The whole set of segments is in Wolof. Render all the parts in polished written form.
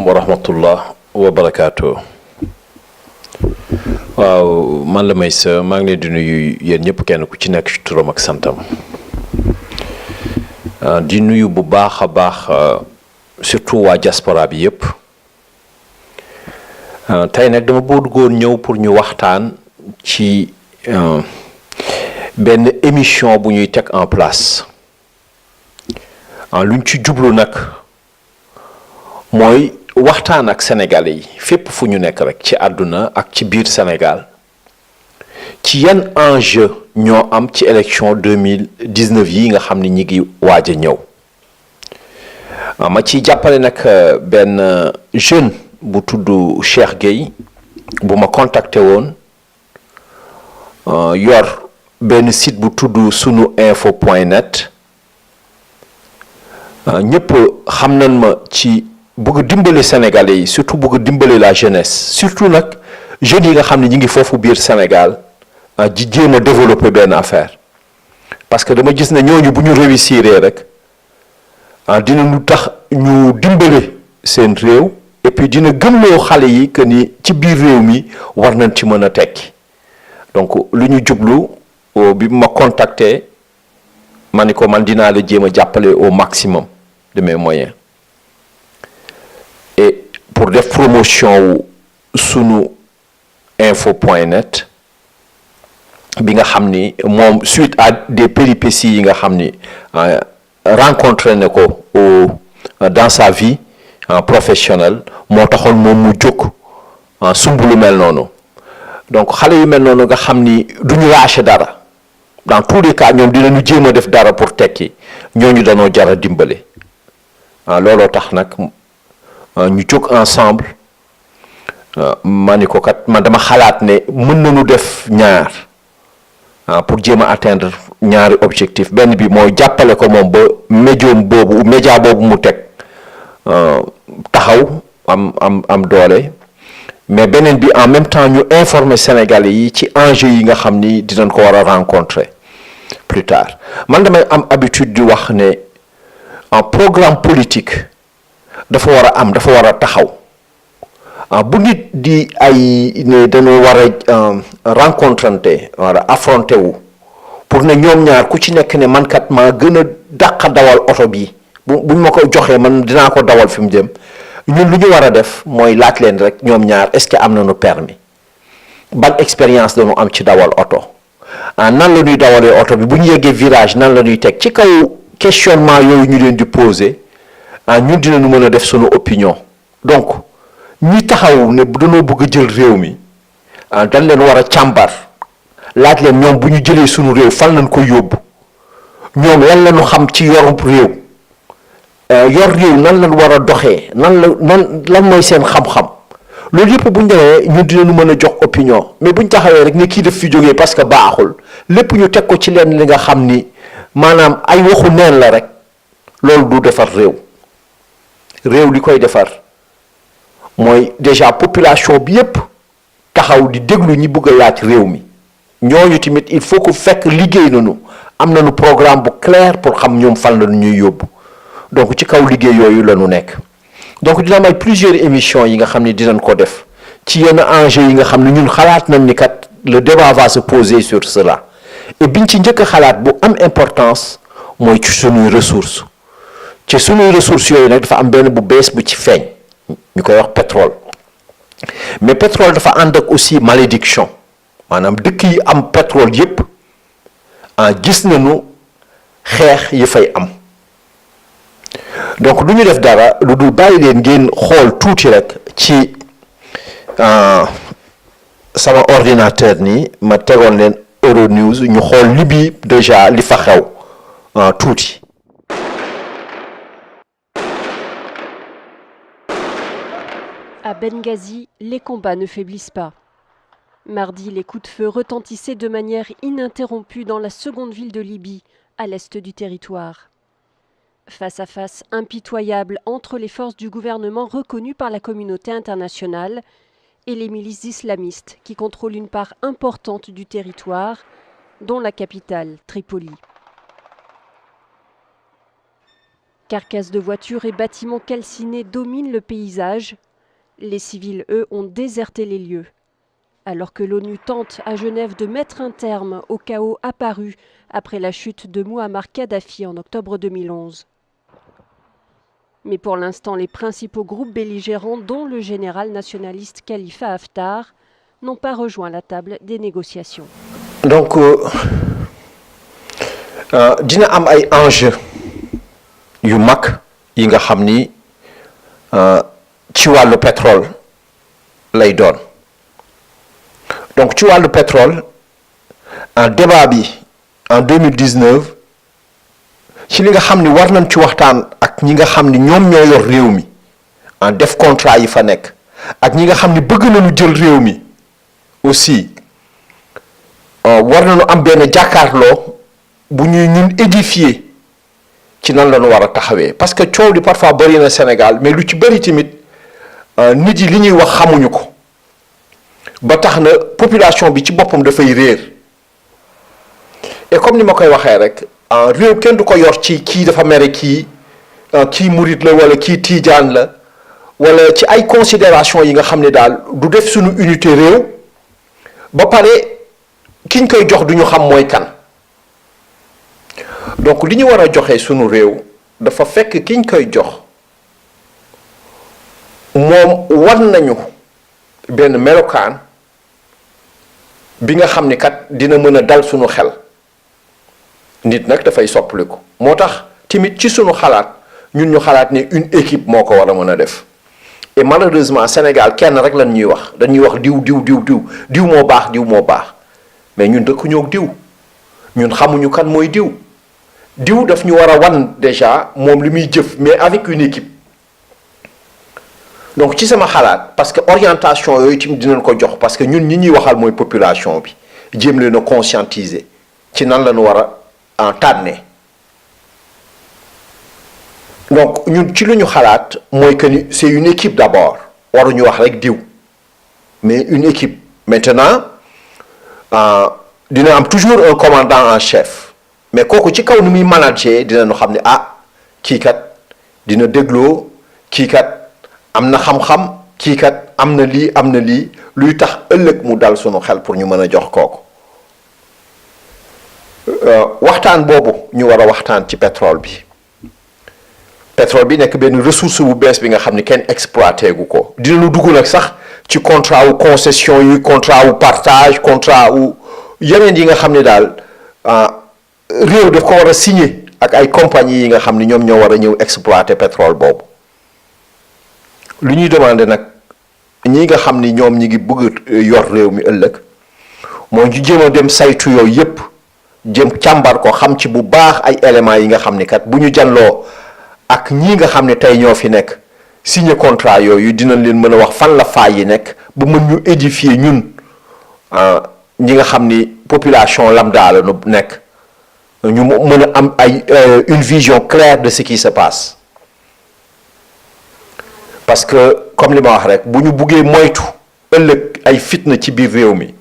wa rahmatullah wa barakaatu. waaw man la Meissa maa ngi leen di nuyu yéen ñëpp kenn ku ci nekk ci turam ak santam di nuyu bu baax a baax surtout waa diaspora bi yëpp tey nag dama bëggoon ñëw pour ñu waxtaan ci benn émission bu ñuy teg en place luñ ci jublu nag mooy waxtaan ak sénégalais yi fépp fu ñu nekk rek ci àdduna ak ci biir Sénégal ci yan enjeu ñoo am ci élection 2019 yi nga xam ni ñi ngi waaj a ñëw ma ciy jàppale nag benn jeune bu tudd Cheikh Gueye bu ma contacté woon yor benn site bu tudd sunuinfo.net ñëpp xam nañ ma ci bëgg dimbale sénégalais yi surtout bëgg dimbale la jeunesse surtout nag jeunes yi nga xam ne ñi ngi foofu biir Sénégal di jéem a développer benn affaire parce que dama gis ne ñooñu bu ñu réussir rek dina ñu tax ñu dimbale seen réew et puis dina gëmloo xale yi que ni ci biir réew mi war nañ ci mën a tekki donc lu ñu jublu bi ma contacté ma ni ko man dinaa la jéem a jàppale au maximum de mes moyens et pour def promotion wu sunu info.net bi nga xam ni moom suite à des péripéties yi nga xam ni rencontré na ko dans sa vie professionnelle moo taxoon moom mu jóg sumb lu mel noonu donc xale yu mel noonu nga xam ni du ñu lâché dara dans tous les cas ñoom dinañu jéem a def dara pour tekki ñooñu danoo jar a dimbale looloo tax nag ñu jóg ensemble ma ni ko kat man dama xalaat ne mën nañu def ñaar pour jéem a atteindre ñaari objectif benn bi mooy jàppale ko moom ba média boobu mu teg taxaw am doole mais beneen bi en même temps ñu informer Sénégalais yi ci enjeux yi nga xam ni dinañ ko war a rencontrer plus tard man damay am habitude di wax ne en programme politique dafa war a taxaw bu nit di ay ne dañoo war a rencontrante war a affronter wu pour ne ñoom ñaar ku ci nekk ne man kat maa gën a dàq dawal oto bi buñ ma ko joxee man dinaa ko dawal fi mu jëm ñun lu ñu war a def mooy laaj leen rek ñoom ñaar est-ce que am nañu permis ban expérience dañu am ci dawal oto nan la ñuy dawalee oto bi bu ñu yeggee virage nan la ñuy teg ci kaw questionnement yooyu ñu leen di poser ñun dinañu mën a def sunu opinion donc ñi taxaw ne dañoo bëgg a jël réew mi dañ leen war a càmbar laaj leen ñoom bu ñu jëlee sunu réew fan lañ ko yóbbu ñoom lan lañu xam ci yorum réew yor réew nan lañ war a doxee lan mooy seen xam-xam loolu yëpp bu ñu demee ñun dinañu mën a jox opinion mais bu ñu taxawee rek ne kii def fi jógee parce que baaxul lépp ñu teg ko ci leen li nga xam ni maanaam ay waxu neen la rek loolu du defar réew li koy defar mooy déjà population bi yépp taxaw di déglu ñi bëgg a laaj réew mi ñooñu tamit il faut que fekk liggéey nañu am nañu programme bu clair pour xam ñoom fan la ñuy yóbbu donc ci kaw liggéey yooyu la ñu nekk donc dina am ay plusieurs émissions yi nga xam ne dinañ ko def ci yenn enjeux yi nga xam ne ñun xalaat nañ ni kat le débat va se poser sur cela et biñ ci njëkk a xalaat bu am importance mooy ci sunuy ressources yooyu nag dafa am benn bu bees bu ci feeñ ñu koy wax pétrole mais pétrole dafa ànd ak aussi malédiction maanaam dëkk yi am pétrole yépp gis nañu xeex yi fay am donc du ñu def dara lu dul bàyyi leen ngeen xool tuuti rek ci sama ordinateur nii ma tegoon leen Euronews ñu xool Libye déjà li fa xew tuuti. À Benghazi, les combats ne faiblissent pas. Mardi, les coups de feu retentissaient de manière ininterrompue dans la seconde ville de Libye, à l'est du territoire. Face à face impitoyable entre les forces du gouvernement reconnues par la communauté internationale et les milices islamistes qui contrôlent une part importante du territoire, dont la capitale, Tripoli. Carcasses de voitures et bâtiments calcinés dominent le paysage. Les civils, eux, ont déserté les lieux. Alors que l'ONU tente à Genève de mettre un terme au chaos apparu après la chute de Mouammar Kadhafi en octobre 2011. Mais pour l'instant, les principaux groupes belligérants, dont le général nationaliste Khalifa Haftar, n'ont pas rejoint la table des négociations. Donc dina am ay enjeu yu mag yi nga xam ni ci wàllu pétrole lay doon donc ci wàllu pétrole en débat bi en 2019 ci li nga xam ni war nañ ci waxtaan ak ñi nga xam ni ñoom ñoo yor réew mi en def contrat yi fa nekk ak ñi nga xam ni bëgg nañu jël réew mi aussi war nañu am benn jàkkaarloo bu ñuy ñun édifier ci nan la ñu war a taxawee parce que coow li parfois bëri na Sénégal mais lu ci bëri tamit nit yi li ñuy wax xamuñu ko ba tax na population bi ci boppam dafay réer et comme ni ma koy waxee rek réew kenn du ko yor ci kii dafa mere kii murit la wala kii tiijaan la wala ci ay considération yi nga xam ne daal du def suñu unité réew ba pare kiñ koy jox duñu xam mooy kan donc li ñu war a joxe sunu réew dafa fekk kiñ koy jox moom war nañu benn melokaan bi nga xam ni kat dina mën a dal sunu xel nit nag dafay soppaliku moo tax tamit ci sunu xalaat ñun ñu xalaat ne une équipe moo ko war a mën a def et malheureusement Sénégal kenn rek lan ñuy wax dañuy wax diw moo baax mais ñun dëkk ñoo diw ñun xamuñu kan mooy diw daf ñu war a wan déjà moom li muy jëf mais avec une équipe donc ci sama xalaat parce que orientation yooyu tamit dinañ ko jox parce que ñun ñi ñuy waxal mooy population bi jéem leen a conscientiser ci nan la ñu war a tànnee donc ñun ci lu ñu xalaat mooy que ni c'est une équipe d'abord waruñu wax rek diw mais une équipe maintenant dina am toujours un commandant en chef mais kooku ci kaw ni muy manager dinañu xam ne kii kat dina dégloo kii kat am na xam-xam kii kat am na lii luy tax ëllëg mu dal sunu xel pour ñu mën a jox kooku waxtaan boobu ñu war a waxtaan ci pétrole bi nekk benn ressource bu bees bi nga xam ni kenn exploité gu ko dinañu dugg nag sax ci contrat wu concession yi contrat wu partage contrat wu yeneen yi nga xam ne daal réew daf ko war a signer ak ay compagnie yi nga xam ni ñoom ñoo war a ñëw exploiter pétrole boobu lu ñuy demander nag ñi nga xam ni ñoom ñi ngi bëgg yor réew mi ëllëg mooy ñu jéem a dem saytu yooyu yépp jëm càmbar ko xam ci bu baax ay éléments yi nga xam ni kat bu ñu janloo ak ñii nga xam ne tey ñoo fi nekk signer contrat yooyu dinañ leen mën a wax fan la faay yi nekk ba mën ñu édifier ñun ñi nga xam ni population lambda la nu nekk ñu mën a am une vision claire de ce qui se passe parce que comme li ma wax rek bu ñu buggee moytu ëllëg ay fitna ci biir réew mi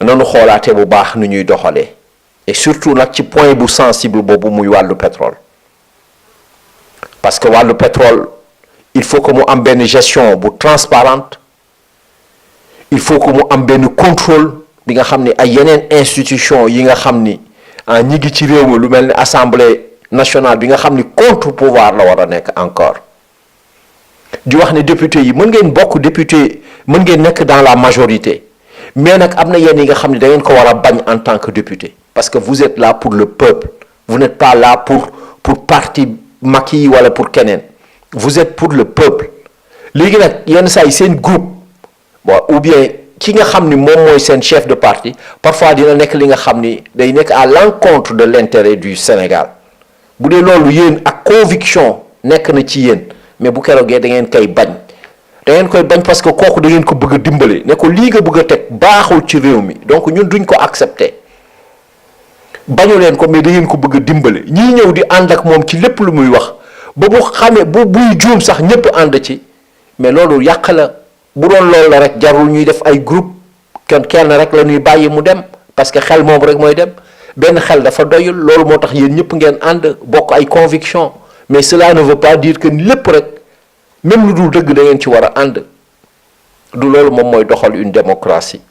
nanu xoolaate bu baax nu ñuy doxalee et surtout nag ci point bu sensible boobu muy wàllu pétrole parce que wàllu pétrole il faut que mu am benn gestion bu transparente il faut que mu am benn contrôle bi nga xam ni ay yeneen institution yi nga xam ni ñi ngi ci réew mi lu mel ni assemblée nationale bi nga xam ni contre pouvoir la war a nekk encore di wax ne député yi mën ngeen bokk député mën ngeen nekk dans la majorité mais nag am na yenn yi nga xam ne da ngeen ko war a bañ en tant que député parce que vous êtes là pour le peuple vous n'êtes pas là pour parti Macky wala pour keneen vous êtes pour le peuple léegi nag yenn saa yi seen groupe bon ou bien ki nga xam ni moom mooy seen chef de parti parfois dina nekk li nga xam ni day nekk à l'encontre de l'intérêt du Sénégal bu dee loolu yéen ak conviction nekk na ci yéen mais bu keroogee da ngeen koy bañ parce que kooku da ngeen ko bëgg a dimbale ne ko lii nga bëgg a teg baaxul ci réew mi donc ñun duñ ko accepter bañu leen ko mais da ngeen ko bëgg a dimbale ñii ñëw di ànd ak moom ci lépp lu muy wax ba bu xamee buy juum sax ñëpp ànd ci mais loolu yàq la bu doon loolu la rek jarul ñuy def ay groupe kenn rek la ñuy bàyyi mu dem parce que xel moom rek mooy dem benn xel dafa doyul loolu moo tax yéen ñëpp ngeen ànd bokk ay conviction mais cela ne veut pas dire que lépp rek même lu dul dëgg da ngeen ci war a ànd. du loolu moom mooy doxal une démocratie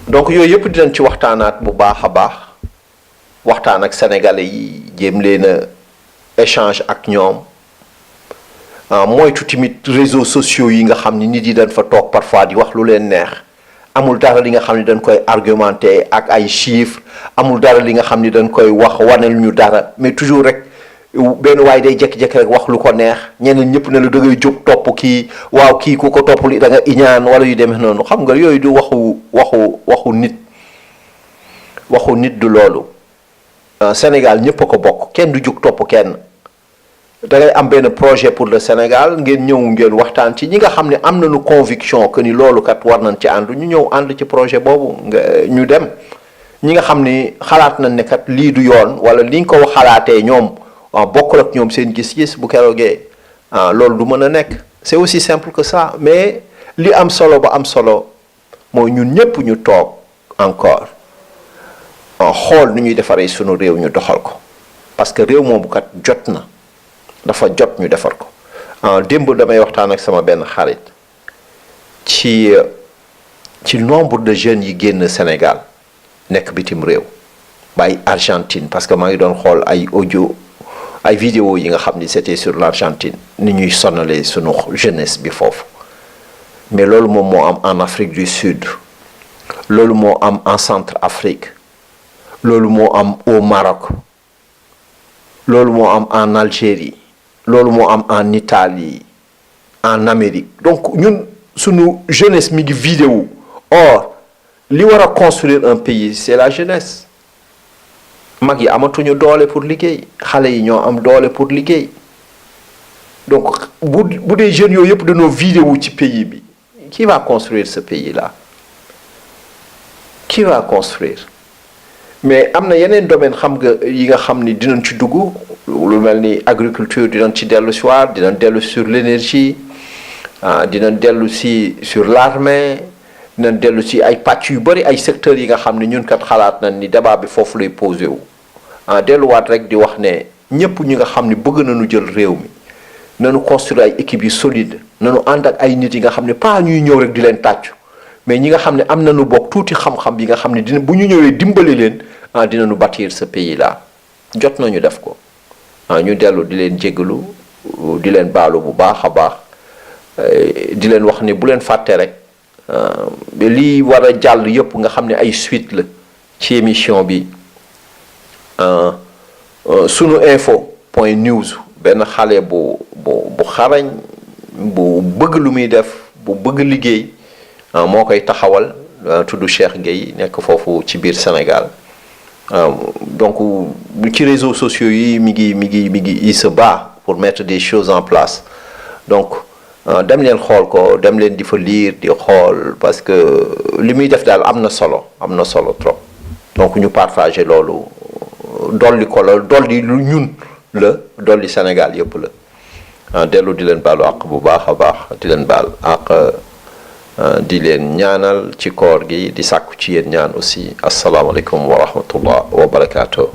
donc yooyu yëpp dinañ ci waxtaanaat bu baax a baax waxtaan ak sénégalais yi jéem leen a échange ak ñoom moytu tamit réseaux sociaux yi nga xam ni nit yi dañ fa toog parfois di wax lu leen neex amul dara li nga xam ni dañ koy argumenter ak ay chiffres amul dara li nga xam ni dañ koy wax wanel ñu dara mais toujours rek benn waaye day jékki-jékki rek wax lu ko neex ñeneen ñëpp ne la da ngay jóg topp kii waaw kii ku ko topp li da nga iñaan wala yu demee noonu xam nga yooyu du waxu nit du loolu Sénégal ñëpp a ko bokk kenn du jóg topp kenn da ngay am benn projet pour le Sénégal ngeen ñëw ngeen waxtaan ci ñi nga xam ne am nañu conviction que ni loolu kat war nañ ci ànd ñu ñëw ànd ci projet boobu nga ñu dem ñi nga xam ni xalaat nañ ne kat lii du yoon wala li nga ko xalaatee ñoom. bokkul ak ñoom seen gis-gis bu keroogee loolu du mën a nekk c'est aussi simple que ça mais li am solo ba am solo mooy ñun ñëpp ñu toog encore xool nu ñuy defaree sunu réew ñu doxal ko parce que réew moomu kat jot na dafa jot ñu defar ko démb damay waxtaan ak sama benn xarit ci nombre de jeunes yi génn Sénégal nekk bitim réew bàyyi Argentine parce que maa ngi doon xool ay audio ay vidéo yi nga xam ni c'était sur l'Argentine ni ñuy sonalee sunu jeunesse bi foofu mais loolu moom moo am en Afrique du Sud loolu moo am en Centrafrique loolu moo am au Maroc loolu moo am en Algérie loolu moo am en Italie en Amérique donc ñun sunu jeunesse mi ngi vidéo or li war a construire un pays c'est la jeunesse mag yi amatuñu doole pour liggéey xale yi ñoo am doole pour liggéey donc bu dee jeunes yooyu yëpp dañoo vidéo ci pays bi qui va construire ce pays là qui va construire mais am na yeneen domaine xam nga yi nga xam ni dinañ ci dugg lu mel ni agriculture dinañ ci dellu si waat dinañ dellu sur l'énergie dinañ dellu si sur l'armée dinañ dellu si ay pàcc yu bari ay secteurs yi nga xam ne ñun kat xalaat nañ ni débat bi foofu lay posé wu delluwaat rek di wax ne ñëpp ñi nga xam ne bëgg nañu jël réew mi nañu construire ay équipes yu solide nañu ànd ak ay nit yi nga xam ne pas ñuy ñëw rek di leen tàccu mais ñi nga xam ne am nañu bokk tuuti xam-xam yi nga xam ne dina bu ñu ñëwee dimbali leen dinañu bâtir ce pays là jot nañu def ko ñu dellu di leen jégalu di leen baalu bu baax a baax di leen wax ne bu leen fàtte rek lii war a jàll yëpp nga xam ne ay suite la ci émission bi sunu info point news benn xale bu xarañ bu bëgg lu muy def bu bëgg liggéey moo koy taxawal tudd Cheikh Gueye nekk foofu ci biir Sénégal donc ci réseaux sociaux yi mi ngi il se bat pour mettre des choses en place donc dem leen xool ko dem leen di fa lire di xool parce que li muy def daal am na solo trop donc ñu partager loolu dolli ko la dolli lu ñun la dolli Sénégal yëpp la dellu di leen baalu àq bu baax a baax di leen baal àq di leen ñaanal ci koor gi di sàkku ci yéen ñaan aussi asalaamaaleykum wa rahmatullah wa barakaatu.